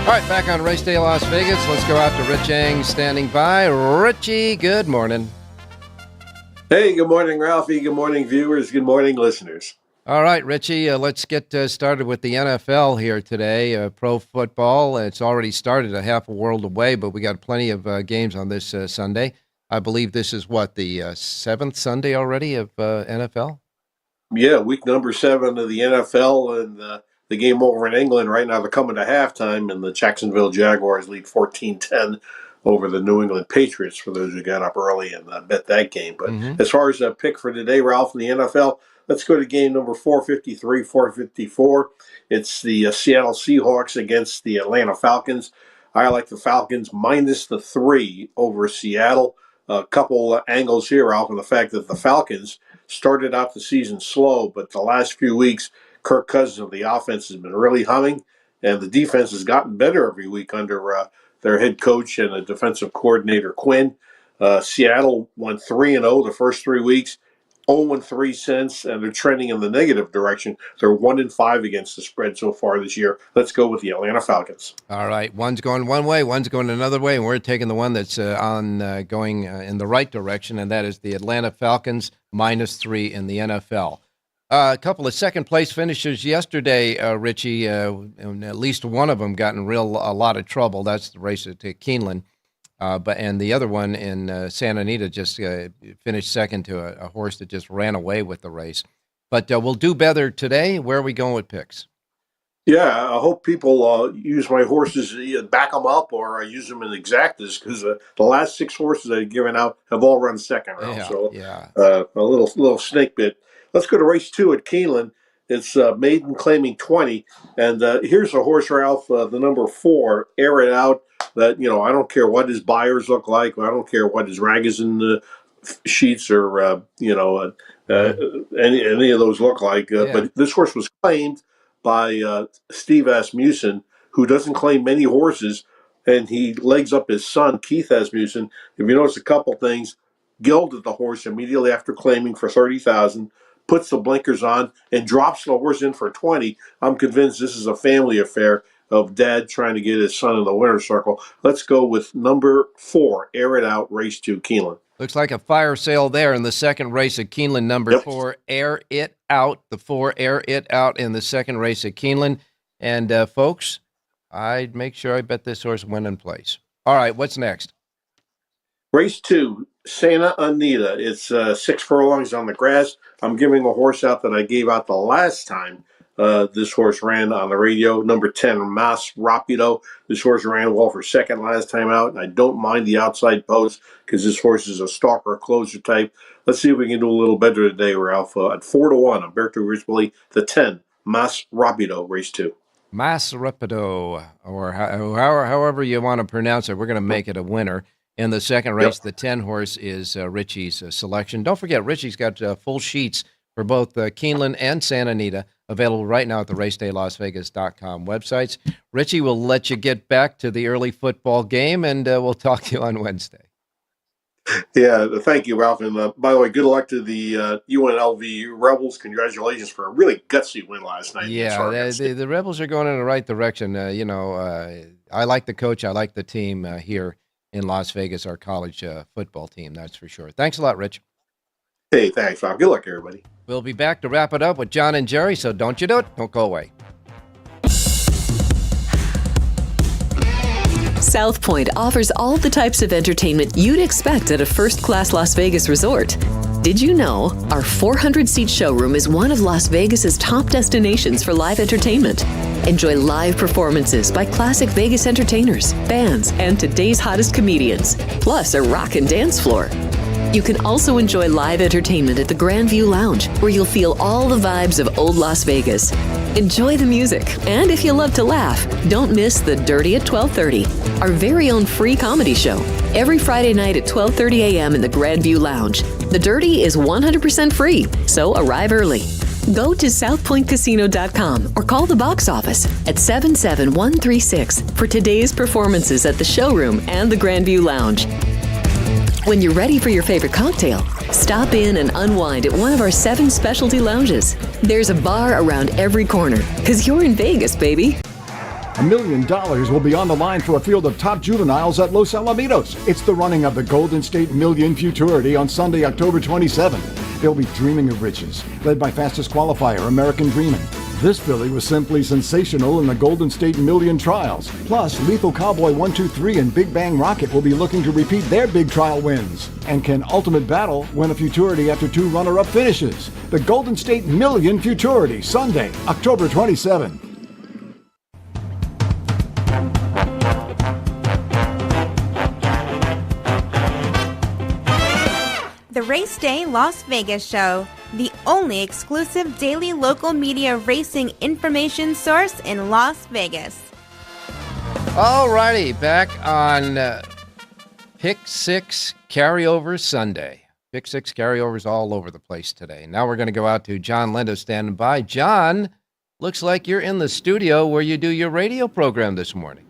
Speaker 7: All right, back on Race Day Las Vegas. Let's go out to Rich Eng standing by. Richie, good morning.
Speaker 12: Hey, good morning, Ralphie. Good morning, viewers. Good morning, listeners.
Speaker 7: All right, Richie, let's get started with the NFL here today. Pro football, it's already started a half a world away, but we got plenty of games on this Sunday. I believe this is what, the seventh Sunday already of NFL?
Speaker 12: Yeah, week number 7 of the NFL, and the game over in England right now. They're coming to halftime, and the Jacksonville Jaguars lead 14-10 over the New England Patriots, for those who got up early and bet that game. But as far as a pick for today, Ralph, in the NFL, let's go to game number 453, 454. It's the Seattle Seahawks against the Atlanta Falcons. I like the Falcons minus the 3 over Seattle. A couple angles here, Ralph, and the fact that the Falcons started out the season slow, but the last few weeks, Kirk Cousins of the offense has been really humming, and the defense has gotten better every week under their head coach and a defensive coordinator, Quinn. Seattle went 3-0 the first 3 weeks, 0-3 since, and they're trending in the negative direction. They're 1-5 against the spread so far this year. Let's go with the Atlanta Falcons.
Speaker 7: All right, one's going one way, one's going another way, and we're taking the one that's going in the right direction, and that is the Atlanta Falcons minus 3 in the NFL. A couple of second-place finishers yesterday, Richie, and at least one of them got in a lot of trouble. That's the race at Keeneland. And the other one in Santa Anita just finished second to a horse that just ran away with the race. But we'll do better today. Where are we going with picks?
Speaker 12: Yeah, I hope people use my horses, either back them up or use them in exactas, because the last 6 horses I've given out have all run second round. A little snake bit. Let's go to race 2 at Keeneland. It's Maiden claiming 20. And here's a horse, Ralph, the number 4, Air It Out. That, I don't care what his buyers look like. I don't care what his magazine sheets or, any of those look like. But this horse was claimed by Steve Asmussen, who doesn't claim many horses, and he legs up his son, Keith Asmussen. If you notice a couple things, gilded the horse immediately after claiming for $30,000. Puts the blinkers on, and drops the horse in for 20. I'm convinced this is a family affair of dad trying to get his son in the winner's circle. Let's go with number 4, Air It Out, race 2, Keeneland.
Speaker 7: Looks like a fire sale there in the second race at Keeneland. Number 4, Air It Out. The 4, Air It Out in the second race at Keeneland. And, folks, I'd make sure I bet this horse win in place. All right, what's next?
Speaker 12: Race 2, Santa Anita. It's 6 furlongs on the grass. I'm giving a horse out that I gave out the last time this horse ran on the radio. Number 10, Mas Rapido. This horse ran well for second last time out, and I don't mind the outside post because this horse is a stalker closer type. Let's see if we can do a little better today, Ralph. At 4-1, Umberto Risboli, the 10, Mas Rapido, race 2.
Speaker 7: Mas Rapido, or however you want to pronounce it. We're going to make it a winner. In the second race, the 10 horse is Richie's selection. Don't forget, Richie's got full sheets for both Keeneland and Santa Anita available right now at the racedaylasvegas.com websites. Richie, we'll let you get back to the early football game, and we'll talk to you on Wednesday.
Speaker 12: Yeah, thank you, Ralph. And by the way, good luck to the UNLV Rebels. Congratulations for a really gutsy win last night.
Speaker 7: Yeah, the Rebels are going in the right direction. I like the coach. I like the team here in Las Vegas, our college football team, that's for sure. Thanks a lot, Rich.
Speaker 12: Hey, thanks, Rob. Good luck, everybody.
Speaker 7: We'll be back to wrap it up with John and Jerry, so don't you do it. Don't go away.
Speaker 1: South Point offers all the types of entertainment you'd expect at a first-class Las Vegas resort. Did you know our 400-seat showroom is one of Las Vegas's top destinations for live entertainment? Enjoy live performances by classic Vegas entertainers, bands, and today's hottest comedians, plus a rockin' dance floor. You can also enjoy live entertainment at the Grand View Lounge, where you'll feel all the vibes of old Las Vegas. Enjoy the music, and if you love to laugh, don't miss The Dirty at 12:30, our very own free comedy show, every Friday night at 12:30 a.m. in the Grand View Lounge. The Dirty is 100% free, so arrive early. Go to southpointcasino.com or call the box office at 77136 for today's performances at the Showroom and the Grand View Lounge. When you're ready for your favorite cocktail, stop in and unwind at one of our 7 specialty lounges. There's a bar around every corner, because you're in Vegas, baby.
Speaker 4: $1 million will be on the line for a field of top juveniles at Los Alamitos. It's the running of the Golden State Million Futurity on Sunday, October 27th. They'll be dreaming of riches, led by fastest qualifier, American Dreamin'. This filly was simply sensational in the Golden State Million trials. Plus, Lethal Cowboy 123 and Big Bang Rocket will be looking to repeat their big trial wins. And can Ultimate Battle win a Futurity after 2 runner-up finishes? The Golden State Million Futurity, Sunday, October 27th.
Speaker 13: The Race Day Las Vegas Show, the only exclusive daily local media racing information source in Las Vegas.
Speaker 7: All righty, back on Pick 6 Carryover Sunday. Pick 6 carryovers all over the place today. Now we're going to go out to John Lindo standing by. John, looks like you're in the studio where you do your radio program this morning.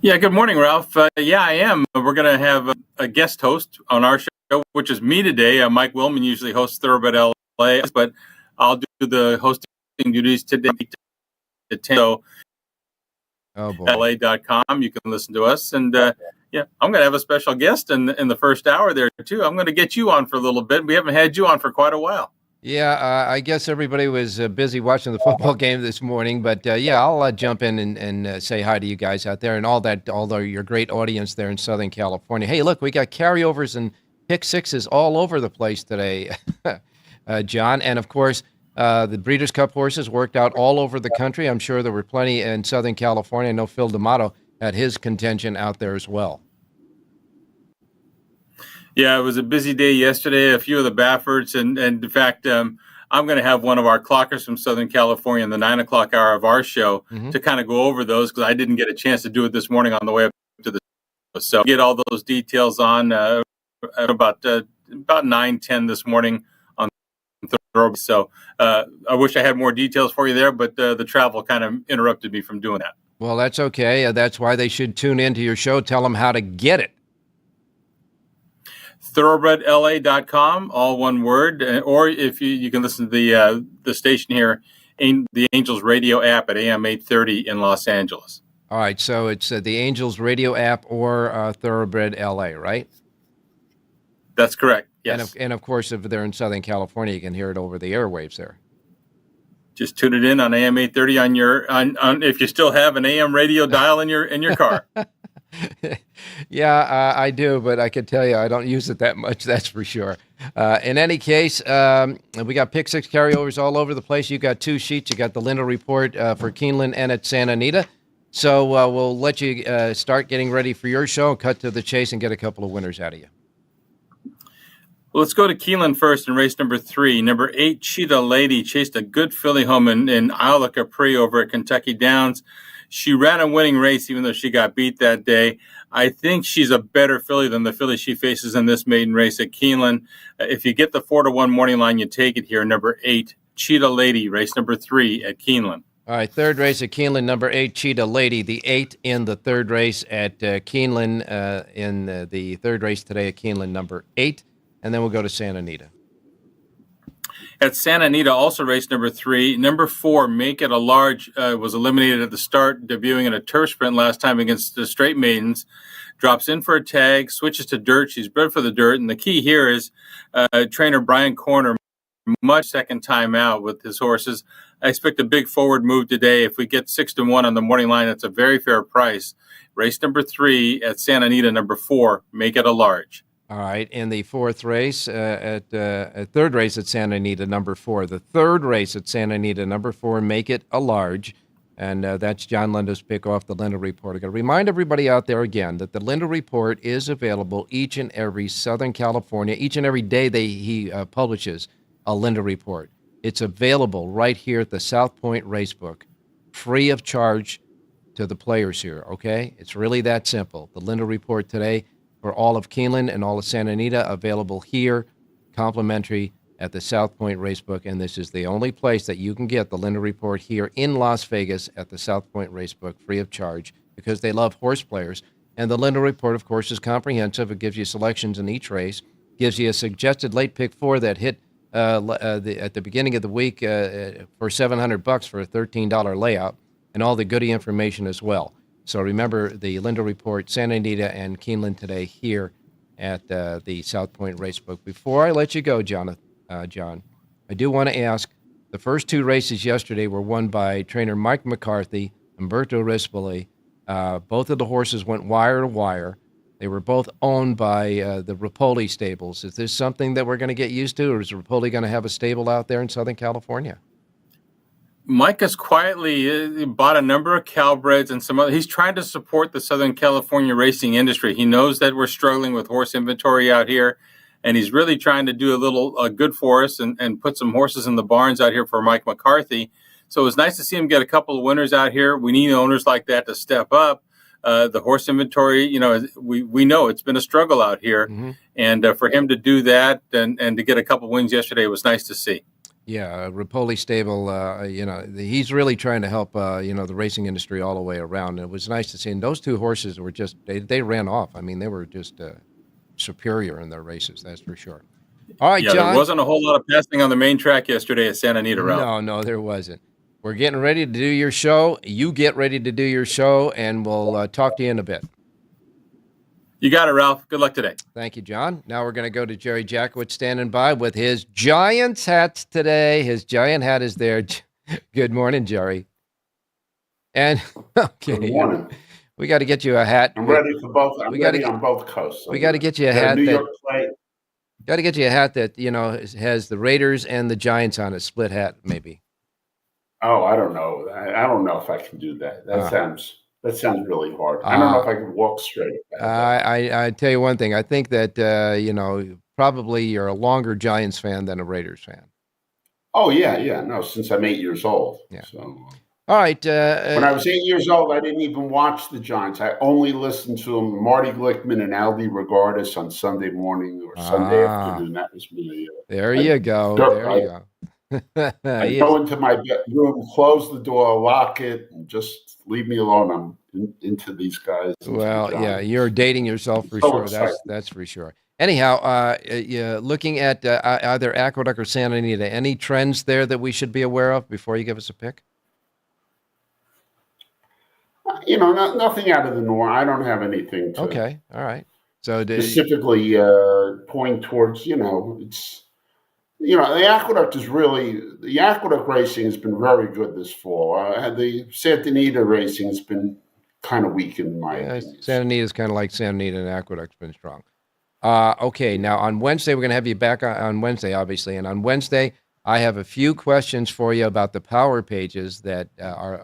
Speaker 14: Yeah, good morning, Ralph. Yeah, I am. We're going to have a guest host on our show, which is me today. Mike Willman usually hosts Thoroughbred LA, but I'll do the hosting duties today at 10. So, LA.com, you can listen to us. And yeah, I'm going to have a special guest in the first hour there, too. I'm going to get you on for a little bit. We haven't had you on for quite a while.
Speaker 7: Yeah, I guess everybody was busy watching the football game this morning, but yeah, I'll jump in and say hi to you guys out there and all your great audience there in Southern California. Hey, look, we got carryovers and pick sixes all over the place today, John. And of course, the Breeders' Cup horses worked out all over the country. I'm sure there were plenty in Southern California. I know Phil D'Amato had his contention out there as well.
Speaker 14: Yeah, it was a busy day yesterday. A few of the Baffords, and in fact, I'm going to have one of our clockers from Southern California in the 9 o'clock hour of our show to kind of go over those because I didn't get a chance to do it this morning on the way up to the show. So get all those details on at about 9:10 this morning on Thoroughbred. So I wish I had more details for you there, but the travel kind of interrupted me from doing that.
Speaker 7: Well, that's okay. That's why they should tune into your show. Tell them how to get it.
Speaker 14: thoroughbredla.com, all one word, or if you can listen to the station here, the Angels Radio app at AM 830 in Los Angeles.
Speaker 7: All right, so it's the Angels Radio app or Thoroughbred LA, right?
Speaker 14: That's correct, yes.
Speaker 7: And of course, if they're in Southern California, you can hear it over the airwaves there.
Speaker 14: Just tune it in on AM 830 on if you still have an AM radio dial in your car.
Speaker 7: Yeah, I do, but I can tell you I don't use it that much, that's for sure. In any case, we got pick six carryovers all over the place. You got 2 sheets. You got the Lindo report for Keeneland and at Santa Anita. So we'll let you start getting ready for your show, cut to the chase, and get a couple of winners out of you.
Speaker 14: Well, let's go to Keeneland first in race number 3. Number 8, Cheetah Lady, chased a good filly home in Isle of Capri over at Kentucky Downs. She ran a winning race, even though she got beat that day. I think she's a better filly than the filly she faces in this maiden race at Keeneland. If you get the 4-1 morning line, you take it here. Number 8, Cheetah Lady, race number 3 at Keeneland.
Speaker 7: All right, third race at Keeneland, number 8, Cheetah Lady. The 8 in the third race at Keeneland, in the third race today at Keeneland, number 8. And then we'll go to Santa Anita.
Speaker 14: At Santa Anita, also race number 3. Number 4, Make It a Large, was eliminated at the start, debuting in a turf sprint last time against the Straight Maidens. Drops in for a tag, switches to dirt. She's bred for the dirt. And the key here is trainer Brian Corner, much second time out with his horses. I expect a big forward move today. If we get 6-1 on the morning line, that's a very fair price. Race number 3 at Santa Anita, number 4, Make It a Large.
Speaker 7: All right, and the fourth race third race at Santa Anita, number 4. The third race at Santa Anita, number 4, make it a large, and that's John Linda's pick off the Linda Report. I got to remind everybody out there again that the Linda Report is available each and every Southern California, each and every day he publishes a Linda Report. It's available right here at the South Point Racebook, free of charge to the players here, okay? It's really that simple. The Linda Report today for all of Keeneland and all of Santa Anita, available here, complimentary at the South Point Racebook, and this is the only place that you can get the Linda Report here in Las Vegas at the South Point Racebook, free of charge, because they love horse players. And the Linda Report, of course, is comprehensive. It gives you selections in each race, gives you a suggested late pick 4 that hit at the beginning of the week for $700 for a $13 layout, and all the goodie information as well. So remember the Linda Report, Santa Anita and Keeneland today here at the South Point Racebook. Before I let you go, John, I do want to ask, the first 2 races yesterday were won by trainer Mike McCarthy, Umberto Rispoli. Both of the horses went wire to wire. They were both owned by the Rapoli stables. Is this something that we're going to get used to, or is Rapoli going to have a stable out there in Southern California?
Speaker 14: Mike has quietly bought a number of Calbreds and some other. He's trying to support the Southern California racing industry. He knows that we're struggling with horse inventory out here, and he's really trying to do a little good for us and put some horses in the barns out here for Mike McCarthy. So it was nice to see him get a couple of winners out here. We need owners like that to step up. The horse inventory, we know it's been a struggle out here, and for him to do that and to get a couple wins yesterday was nice to see.
Speaker 7: Yeah, Rapoli stable, he's really trying to help, the racing industry all the way around. And it was nice to see. And those 2 horses were just, they ran off. I mean, they were just superior in their races, that's for sure. All right,
Speaker 14: yeah,
Speaker 7: John.
Speaker 14: There wasn't a whole lot of passing on the main track yesterday at Santa Anita, Ralph.
Speaker 7: No, there wasn't. We're getting ready to do your show. You get ready to do your show, and we'll talk to you in a bit.
Speaker 14: You got it, Ralph. Good luck today.
Speaker 7: Thank you, John. Now we're going to go to Jerry Jackowitz standing by with his Giants hat today. His Giant hat is there. Good morning, Jerry. And okay,
Speaker 15: good morning.
Speaker 7: We got to get you a hat.
Speaker 15: I'm ready for both. I'm ready on both coasts.
Speaker 7: We got to get you a hat.
Speaker 15: New York play.
Speaker 7: Got to get you a hat that has the Raiders and the Giants on it. Split hat, maybe.
Speaker 15: Oh, I don't know. I don't know if I can do that. That sounds really hard. I don't know if I can walk straight.
Speaker 7: I tell you one thing. I think that probably you're a longer Giants fan than a Raiders fan.
Speaker 15: Oh yeah. No, since I'm 8 years old.
Speaker 7: Yeah.
Speaker 15: So.
Speaker 7: All right.
Speaker 15: When I was 8 years old, I didn't even watch the Giants. I only listened to them, Marty Glickman and Aldi Regardis on Sunday morning or Sunday afternoon. That was me.
Speaker 7: There you go. There you go.
Speaker 15: I go into my bedroom, close the door, lock it, and just leave me alone. I'm into these guys.
Speaker 7: Well, yeah, you're dating yourself for sure. That's for sure. Anyhow, looking at either Aqueduct or Santa Anita, any trends there that we should be aware of before you give us a pick?
Speaker 15: Nothing out of the norm. I don't have anything to
Speaker 7: okay, all right. So
Speaker 15: specifically point towards, it's. The Aqueduct the Aqueduct racing has been very good this fall. The Santa Anita racing has been kind of weak in my opinion.
Speaker 7: Santa Anita is kind of like Santa Anita, and Aqueduct's been strong. Okay, now on Wednesday, we're going to have you back on Wednesday, obviously. And on Wednesday, I have a few questions for you about the power pages that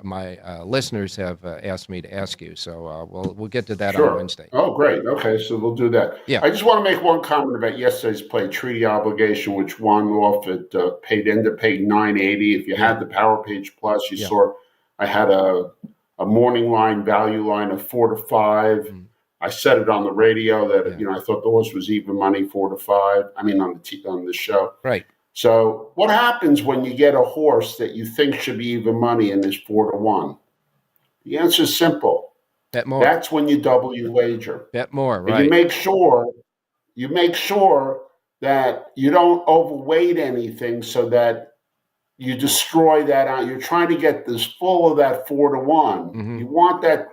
Speaker 7: my listeners have asked me to ask you. So we'll get to that on Wednesday.
Speaker 15: Oh, great. Okay, so we'll do that.
Speaker 7: Yeah.
Speaker 15: I just want to make one comment about yesterday's play, Treaty Obligation, which won off at ended up paying $9.80. If you had the Power Page Plus, you saw I had a morning line value line of 4 to 5. Mm-hmm. I said it on the radio that I thought the horse was even money 4 to 5. I mean on the show.
Speaker 7: Right.
Speaker 15: So what happens when you get a horse that you think should be even money and is 4 to 1? The answer is simple.
Speaker 7: Bet more.
Speaker 15: That's when you double your wager.
Speaker 7: Bet more, right?
Speaker 15: And you make sure that you don't overweight anything so that you destroy that out. You're trying to get this full of that 4 to 1. Mm-hmm. You want that.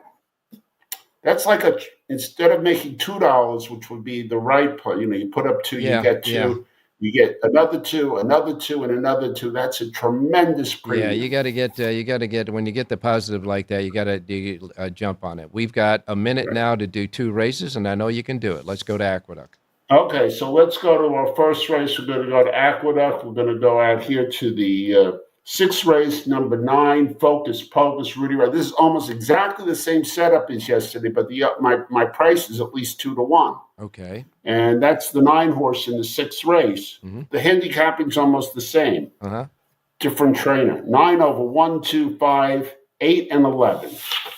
Speaker 15: That's like instead of making $2, which would be the right play, you put up 2, you get 2. Yeah. You get another 2, and another 2. That's a tremendous premium.
Speaker 7: Yeah, you got to get when you get the positive like that, you got to jump on it. We've got a minute now to do 2 races, and I know you can do it. Let's go to Aqueduct.
Speaker 15: Okay, so let's go to our first race. We're going to go to Aqueduct. We're going to go out here to the sixth race, number 9, Focus Pocus, Rudy Ray. This is almost exactly the same setup as yesterday, but my price is at least 2-1.
Speaker 7: Okay.
Speaker 15: And that's the 9 horse in the sixth race. The handicapping's almost the same. Different trainer. 9 over 1, 2, 5, 8, and 11.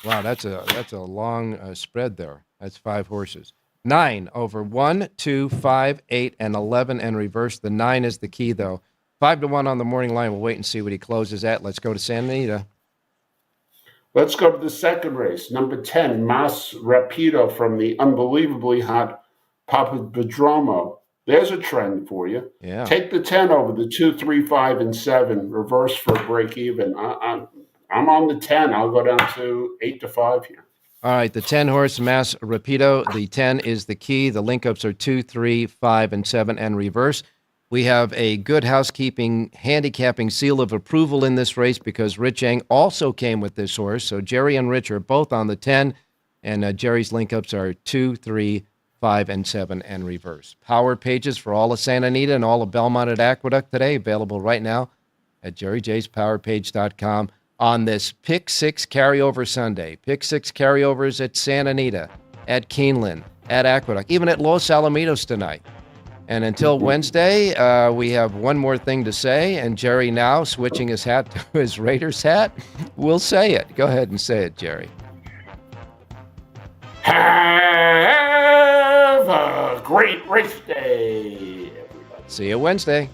Speaker 7: Wow, that's a long spread there. That's 5 horses. 9 over 1, 2, 5, 8, and 11, and reverse. The 9 is the key, though. 5-1 on the morning line. We'll wait and see what he closes at. Let's go to Santa Anita.
Speaker 15: Let's go to the second race. Number 10, Mas Rapido from the unbelievably hot Papadromo. There's a trend for you.
Speaker 7: Yeah.
Speaker 15: Take the 10 over the 2, 3, 5, and 7. Reverse for a break even. I'm on the 10. I'll go down to 8-5 here.
Speaker 7: All right, the 10 horse Mas Rapido. The 10 is the key. The link-ups are 2, 3, 5, and 7, and reverse. We have a good housekeeping, handicapping seal of approval in this race because Rich Eng also came with this horse. So Jerry and Rich are both on the 10, and Jerry's link-ups are 2, 3, 5, and 7, and reverse. Power pages for all of Santa Anita and all of Belmont at Aqueduct today, available right now at jerryjspowerpage.com on this Pick 6 Carryover Sunday. Pick 6 carryovers at Santa Anita, at Keeneland, at Aqueduct, even at Los Alamitos tonight. And until Wednesday, we have one more thing to say, and Jerry now switching his hat to his Raiders hat. We'll say it. Go ahead and say it, Jerry.
Speaker 15: Have a great race day, everybody.
Speaker 7: See you Wednesday.